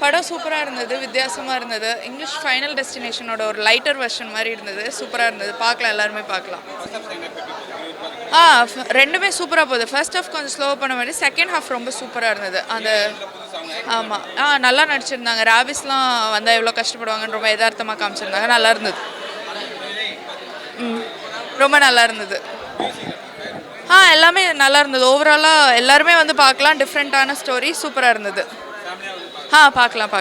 படம் சூப்பராக இருந்தது, வித்தியாசமாக இருந்தது. இங்கிலீஷ் ஃபைனல் டெஸ்டினேஷனோட ஒரு லைட்டர் வெர்ஷன் மாதிரி இருந்தது, சூப்பராக இருந்தது. பார்க்கலாம், எல்லாருமே பார்க்கலாம். ரெண்டுமே சூப்பராக போகுது. ஃபர்ஸ்ட் ஹாஃப் கொஞ்சம் ஸ்லோ பண்ண மாதிரி, செகண்ட் ஹாஃப் ரொம்ப சூப்பராக இருந்தது. அந்த ஆமாம், நல்லா நடிச்சிருந்தாங்க. ராபிஸ்லாம் வந்தால் எவ்வளோ கஷ்டப்படுவாங்கன்னு ரொம்ப யதார்த்தமாக காமிச்சிருந்தாங்க, நல்லா இருந்தது. ரொம்ப நல்லா இருந்தது. எல்லாமே நல்லா இருந்தது. ஓவராலாக எல்லாருமே வந்து பார்க்கலாம். டிஃப்ரெண்ட்டான ஸ்டோரி, சூப்பராக இருந்தது. பார்க்கலாம்.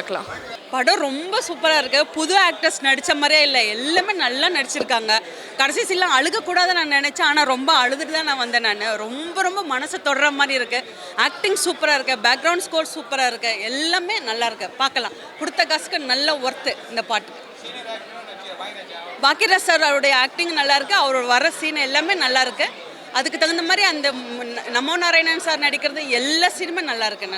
படம் ரொம்ப சூப்பராக இருக்குது. புது ஆக்டர்ஸ் நடித்த மாதிரியே இல்லை, எல்லாமே நல்லா நடிச்சிருக்காங்க. கடைசி சீன்லாம் அழுகக்கூடாதுன்னு நான் நினச்சேன், ஆனால் ரொம்ப அழுதுட்டு தான் நான் வந்தேன். நான் ரொம்ப மனசை தொடுற மாதிரி இருக்குது. ஆக்டிங் சூப்பராக இருக்குது, பேக்ரவுண்ட் ஸ்கோர் சூப்பராக இருக்குது, எல்லாமே நல்லா இருக்குது. பார்க்கலாம், கொடுத்த காசுக்கு நல்ல ஒர்த்து இந்த பாட்டுக்கு. பாக்கியராஜ் சார் அவருடைய ஆக்டிங் நல்லா இருக்குது, அவர் வர சீன் எல்லாமே நல்லா இருக்குது. அதுக்கு தகுந்த மாதிரி அந்த நமோ நாராயணன் சார் நடிக்கிறது எல்லா சீனுமே நல்லா இருக்கு.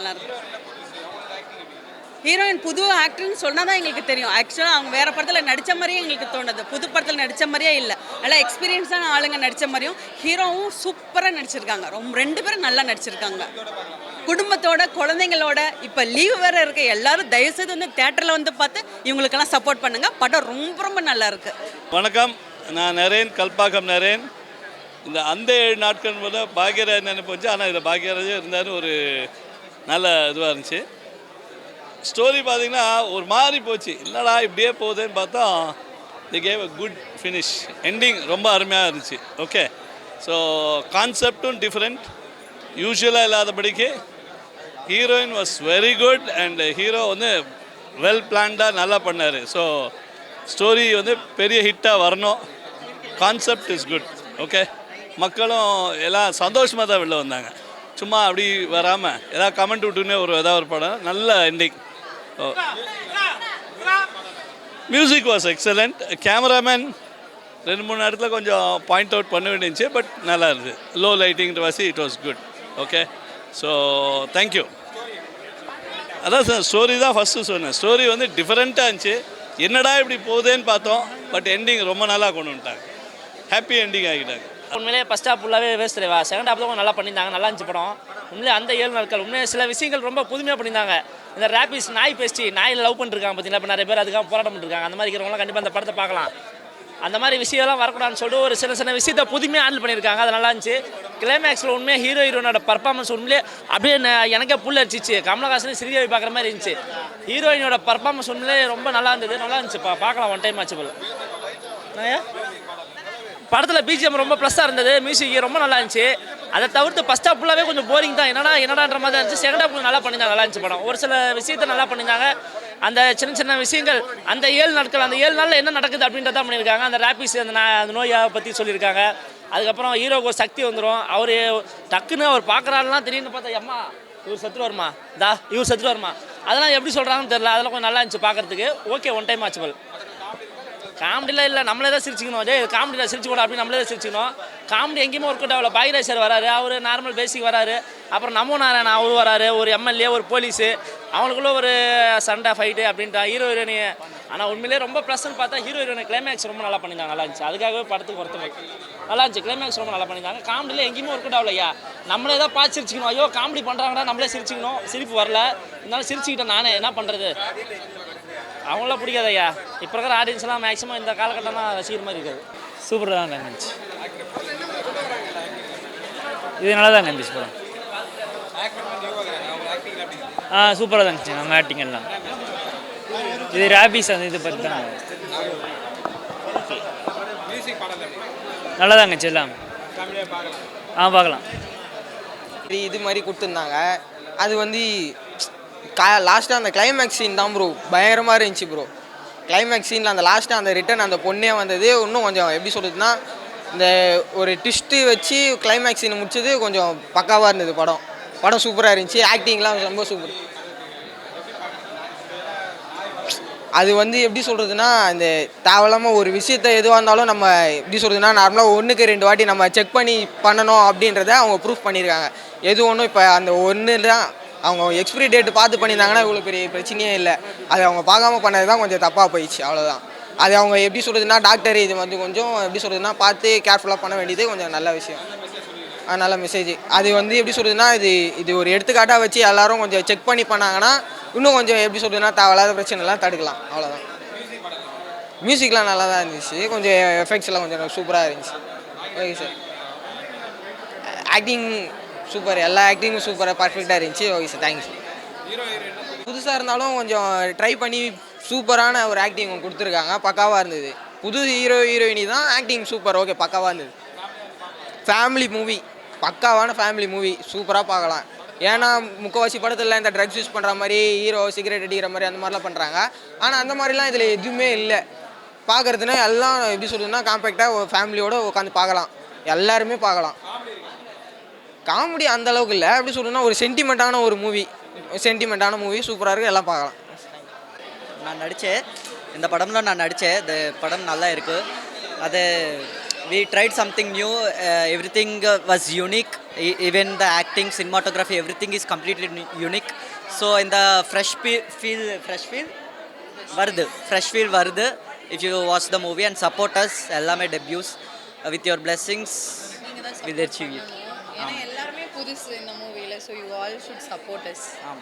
ஹீரோயின் புது ஆக்டர்னு சொன்னால் தான் எங்களுக்கு தெரியும். ஆக்சுவலாக அவங்க வேறு படத்தில் நடித்த மாதிரியே எங்களுக்கு தோணுது, புது படத்தில் நடித்த மாதிரியே இல்லை. நல்லா எக்ஸ்பீரியன்ஸான ஆளுங்க நடித்த மாதிரியும், ஹீரோவும் சூப்பராக நடிச்சிருக்காங்க. ரெண்டு பேரும் நல்லா நடிச்சிருக்காங்க. குடும்பத்தோட, குழந்தைங்களோட, இப்போ லீவ் வேறு இருக்குது, எல்லாரும் தயவுசெய்து வந்து தேட்டரில் வந்து பார்த்து இவங்களுக்கெல்லாம் சப்போர்ட் பண்ணுங்கள். படம் ரொம்ப நல்லா இருக்குது. வணக்கம், நான் நரேன், கல்பாக்கம் நரேன். இந்த அந்த 7 நாட்கள் போது பாக்யராஜ் நினைப்பு வச்சு, ஆனால் இதில் பாக்யராஜே இருந்தார். ஒரு நல்ல இதுவாக இருந்துச்சு. ஸ்டோரி பார்த்திங்கன்னா ஒரு மாதிரி போச்சு, என்னடா இப்படியே போகுதுன்னு பார்த்தா the cave a good finish. எண்டிங் ரொம்ப அருமையாக இருந்துச்சு. ஓகே, ஸோ கான்செப்டும் டிஃப்ரெண்ட், யூஸ்வலாக இல்லாதபடிக்கு. Heroine was very good and hero வந்து வெல் பிளான்டாக நல்லா பண்ணார். ஸோ ஸ்டோரி வந்து பெரிய ஹிட்டாக வரணும். Concept is good. ஓகே, மக்களும் எல்லாம் சந்தோஷமாக தான் வெளில வந்தாங்க, சும்மா அப்படி வராமல் ஏதாவது கமெண்ட் விட்டுன்னு ஏதாவது ஒரு படம். நல்ல ending. Music was excellent. Cameraman 2-3 இடத்துல கொஞ்சம் பாயிண்ட் அவுட் பண்ண வேண்டியிருந்துச்சு, பட் நல்லா இருந்தது. லோ லைட்டிங் வாசி it was good. Okay, so thank you. அதான் சார், ஸ்டோரி தான் ஃபஸ்ட்டு சொன்னேன். ஸ்டோரி வந்து டிஃப்ரெண்ட்டாக இருந்துச்சு, என்னடா இப்படி போகுதேன்னு பார்த்தோம், பட் எண்டிங் ரொம்ப நல்லா கொண்டு வந்துட்டாங்க. ஹாப்பி எண்டிங் ஆகிட்டாங்க. உண்மையிலே ஃபஸ்ட் ஹாஃப் ஃபுல்லாகவே வேஸ்ட் இல்லைவா, செகண்ட் ஹாஃப் தான் நல்லா பண்ணியிருந்தாங்க, நல்லா இருந்துச்சு படம். உண்மையிலே அந்த 7 நாட்கள் உண்மையிலே சில விஷயங்கள் ரொம்ப புதுமையாக பண்ணியிருந்தாங்க. இந்த ரேபிஸ் நாய் பேசி நாயில் லவ் பண்ணிருக்காங்க பார்த்தீங்களா, இப்போ நிறைய பேர் அதுக்காக போராட்டம் பண்ணிருக்காங்க. அந்த மாதிரி இருக்கிறவங்களாம் கண்டிப்பாக அந்த படத்தை பார்க்கலாம். அந்த மாதிரி விஷயம்லாம் வரக்கூடாதுன்னு சொல்லிட்டு ஒரு சின்ன விஷயத்தை புதுமையாக ஹேண்டில் பண்ணியிருக்காங்க, அது நல்லா இருந்துச்சு. கிளைமேக்ஸில் உண்மையாக ஹீரோயினோட பர்ஃபார்மன்ஸ் உண்மையிலே அப்படியே எனக்கே புல் அடிச்சிச்சு. கமலஹாசனே சிறியவை பார்க்குற மாதிரி இருந்துச்சு. ஹீரோயினோட பர்ஃபார்மன்ஸ் உண்மையிலே ரொம்ப நல்லா இருந்துச்சு. பார்க்கலாம், ஒன் டைம் ஆச்சுபிள். படத்தில் பிஜிஎம் ரொம்ப ப்ளஸ்ஸாக இருந்தது, மியூசிக் ரொம்ப நல்லா இருந்துச்சு. அதை தவிர்த்து ஃபஸ்ட் ஹாஃப் ஃபுல்லாகவே கொஞ்சம் போரிங் தான், என்னடான்ற மாதிரி தான் இருந்துச்சு. செகண்ட் ஹாஃப் நல்லா பண்ணியிருந்தாங்க, நல்லா இருந்துச்சு படம். ஒரு சில விஷயத்தை நல்லா பண்ணியிருந்தாங்க. அந்த சின்ன விஷயங்கள், அந்த 7 நாட்கள், அந்த 7 நாளில் என்ன நடக்குது அப்படின்றத பண்ணியிருக்காங்க. அந்த ரேபிஸ் அந்த நோயை பற்றி சொல்லியிருக்காங்க. அதுக்கப்புறம் ஹீரோக்கு ஒரு சக்தி வந்துடும். அவர் டக்குன்னு அவர் பார்க்குறாருலாம் திடீர்னு பார்த்தா அம்மா இவர் செத்துட்டு வருமா, இவர் செத்துட்டு வருமா, அதெல்லாம் எப்படி சொல்கிறாங்கன்னு தெரியல. அதெல்லாம் கொஞ்சம் நல்லா இருந்துச்சு பார்க்குறதுக்கு. Okay, one time watchable. காமெடியில் இல்லை, நம்மளே தான் சிரிச்சிக்கணும். காமெடியில் சிரிச்சுக்கூட அப்படின்னு நம்மளே தான் சிரிச்சிக்கணும். காமெடி எங்கேயுமே ஒர்க் அவுட் ஆகல. பாக்யராஜ் சார் வராரு, அவர் நார்மல் பேசிக் வராரு. அப்புறம் நமோ நாராயணன் அவர் வராரு, ஒரு எம்எல்ஏ, ஒரு போலீஸு, அவங்களுக்குள்ள ஒரு சண்டை ஃபைட்டு அப்படின்ட்டு ஹீரோயினி. ஆனால் உண்மையிலே ரொம்ப ப்ளஸ்ன்னு பார்த்தா ஹீரோயினி கிளைமேக்ஸ் ரொம்ப நல்லா பண்ணியிருந்தாங்க, நல்லா இருந்துச்சு. அதுக்காகவே படத்துக்கு ஒருத்தவங்க நல்லா இருந்துச்சு. கிளைமேக்ஸ் ரொம்ப நல்லா பண்ணியிருந்தாங்க. காமெடியில் எங்கேயுமே ஒர்க் அவுட் ஆகலையா, நம்மளே தான் பார்த்து சிரிச்சிக்கணும். ஐயோ காமெடி பண்ணுறாங்கன்னா நம்மளே சிரிச்சிக்கணும். சிரிப்பு வரல, இருந்தாலும் சிரிச்சுக்கிட்டேன் நானே, என்ன பண்ணுறது. அவங்களாம் பிடிக்காத ஐயா. இப்போ இருக்கிற ஆடியன்ஸ்லாம் மேக்ஸிமம் இந்த காலகட்டம்லாம் ரசிக்கிற மாதிரி இருக்காது. சூப்பராக தான் இருந்துச்சு, இது நல்லா தான் இருந்துச்சு படம். சூப்பராக தான் இருந்துச்சு நம்ம ஆக்டிங் எல்லாம். இது ரேபிஸ் அந்த இது பற்றி தான் நல்லா தான் இருந்துச்சு எல்லாம். பார்க்கலாம். இது மாதிரி கொடுத்துருந்தாங்க. அது வந்து லாஸ்ட்டாக அந்த கிளைமேக்ஸ் சீன் தான் ப்ரோ பயங்கரமாக இருந்துச்சு ப்ரோ. கிளைமேக்ஸ் சீனில் அந்த லாஸ்ட்டாக அந்த ரிட்டன் அந்த பொண்ணே வந்தது இன்னும் கொஞ்சம் எப்படி சொல்கிறதுனா, இந்த ஒரு ட்விஸ்ட்டு வச்சு கிளைமேக்ஸ் சீன் முடிச்சது கொஞ்சம் பக்காவாக இருந்தது. படம் சூப்பராக இருந்துச்சு. ஆக்டிங்லாம் ரொம்ப சூப்பர். அது வந்து எப்படி சொல்கிறதுனா, இந்த தேவையில்லாமல் ஒரு விஷயத்த எதுவாக இருந்தாலும் நம்ம எப்படி சொல்கிறதுனா, நார்மலாக 1க்கு 2 வாட்டி நம்ம செக் பண்ணி பண்ணணும் அப்படின்றத அவங்க ப்ரூஃப் பண்ணியிருக்காங்க. எது ஒன்றும் இப்போ அந்த ஒன்று தான் அவங்க எக்ஸ்பிரி டேட்டு பார்த்து பண்ணியிருந்தாங்கன்னா இவ்வளோ பெரிய பிரச்சனையே இல்லை. அது அவங்க பார்க்காம பண்ணது தான் கொஞ்சம் தப்பாக போயிடுச்சு, அவ்வளோதான். அது அவங்க எப்படி சொல்கிறதுனா, டாக்டர் இது வந்து கொஞ்சம் எப்படி சொல்கிறதுனா பார்த்து கேர்ஃபுல்லாக பண்ண வேண்டியது கொஞ்சம் நல்ல விஷயம். நல்ல மெசேஜ். அது வந்து எப்படி சொல்கிறதுனா, இது ஒரு எடுத்துக்காட்டாக வச்சு எல்லோரும் கொஞ்சம் செக் பண்ணி பண்ணாங்கன்னா இன்னும் கொஞ்சம் எப்படி சொல்றதுன்னா தேவையில்லாத பிரச்சனைலாம் தடுக்கலாம், அவ்வளோதான். மியூசிக்லாம் நல்லா தான் இருந்துச்சு, கொஞ்சம் எஃபெக்ட்ஸ் எல்லாம் கொஞ்சம் சூப்பராக இருந்துச்சு. Okay sir. ஆக்டிங் சூப்பர், எல்லா ஆக்டிங்கும் சூப்பராக பர்ஃபெக்டாக இருந்துச்சு. Okay sir, thank you sir. புதுசாக இருந்தாலும் கொஞ்சம் ட்ரை பண்ணி சூப்பரான ஒரு ஆக்டிங் கொடுத்துருக்காங்க, பக்காவாக இருந்தது. புது ஹீரோயினி தான், ஆக்டிங் சூப்பர், ஓகே பக்காவாக இருந்தது. ஃபேமிலி மூவி, பக்காவான ஃபேமிலி மூவி, சூப்பராக பார்க்கலாம். ஏன்னா முக்கால்வாசி படத்தில் இந்த ட்ரக்ஸ் யூஸ் பண்ணுற மாதிரி, ஹீரோ சிகரெட் அடிக்கிற மாதிரி அந்த மாதிரிலாம் பண்ணுறாங்க. ஆனால் அந்த மாதிரிலாம் இதில் எதுவுமே இல்லை. பார்க்குறதுனா எல்லாம் எப்படி சொல்கிறதுனா காம்பேக்டாக ஒரு ஃபேமிலியோடு உட்காந்து பார்க்கலாம், எல்லாருமே பார்க்கலாம். காமெடி அந்த அளவுக்கு இல்லை, எப்படி சொல்கிறதுனா ஒரு சென்டிமெண்ட்டான ஒரு மூவி, சூப்பராக இருக்குது, எல்லாம் பார்க்கலாம். நான் நடித்தேன், இந்த படம்ல நான் நடித்தேன். இந்த படம் நல்லா இருக்குது. அது we tried something new, everything was unique, even the acting, cinematography, everything is completely unique. So in the fresh feel வருது. If you watch the movie and support us, எல்லாமே debuts, with your blessings we'll achieve it. ஏன்னா எல்லாருமே புதுசு இந்த மூவில, so you all should support us. ஆமாம்.